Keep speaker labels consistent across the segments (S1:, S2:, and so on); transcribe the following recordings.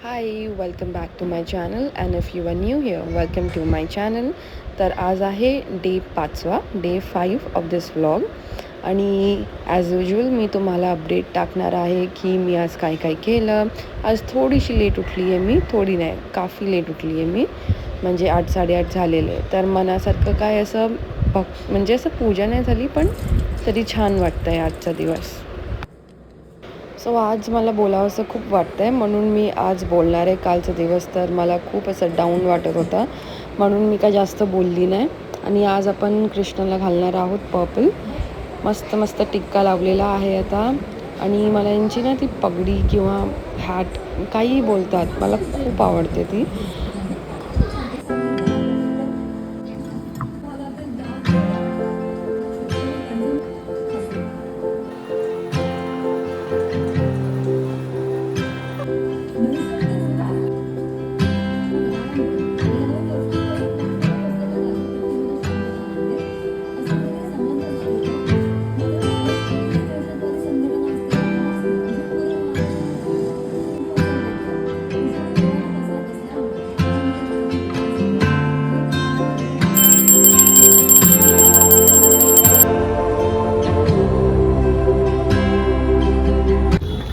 S1: High, welcome back to my channel and if you are new here welcome to my channel. तर आज आहे day 5वा, day 5 of this vlog. आणि as usual मी तुम्हाला update टाकणार आहे की मी आज काय काय केलं. आज थोडीशी लेट उठली आहे मी, थोडी नाही काफी लेट उठली आहे मी, म्हणजे 8-8:30 झालेले. तर मनासारखं काय असं म्हणजे असं पूजा नाही झाली, पण तरी छान वाटतं आहे आजचा दिवस. सो आज मला बोलावंसं खूप वाटतं आहे, म्हणून मी आज बोलणार आहे. कालचा दिवस तर मला खूप असं डाऊन वाटत होता, म्हणून मी काय जास्त बोलली नाही. आणि आज आपण कृष्णाला घालणार आहोत पर्पल. मस्त मस्त टिक्का लावलेला आहे आता. आणि मला यांची ना ती पगडी किंवा हॅट काहीही बोलतात, मला खूप आवडते ती.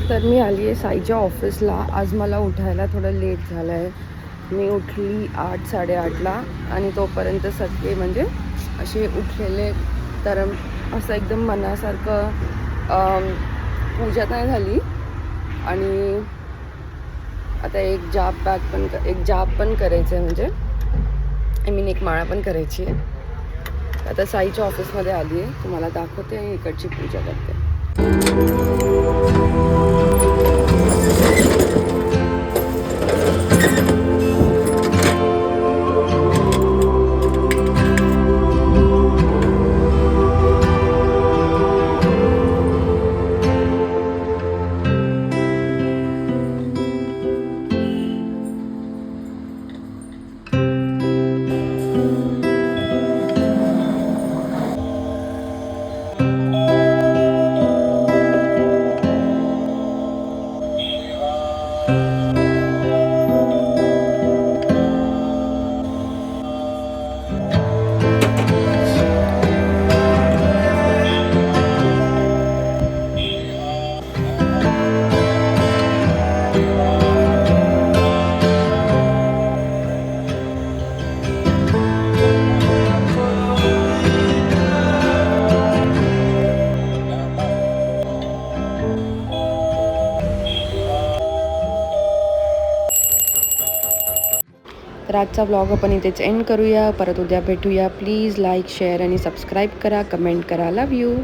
S1: तर मी आली आहे साईच्या ऑफिसला. आज मला उठायला थोडं लेट झालं आहे. मी उठली 8-8:30ला आणि तोपर्यंत सगळे म्हणजे असे उठलेले. तर असं एकदम मनासारखं पूजा नाही झाली. आणि आता एक जाप पण करायचं आहे, म्हणजे आय मीन एक माळा पण करायची आहे. आता साईच्या ऑफिसमध्ये आली आहे, तुम्हाला दाखवते आणि इकडची पूजा करते. तर आजचा व्लॉग आपण इथेच एंड करूया. परत उद्या भेटूया. प्लीज लाईक, शेअर आणि सबस्क्राईब करा, कमेंट करा. लव यू.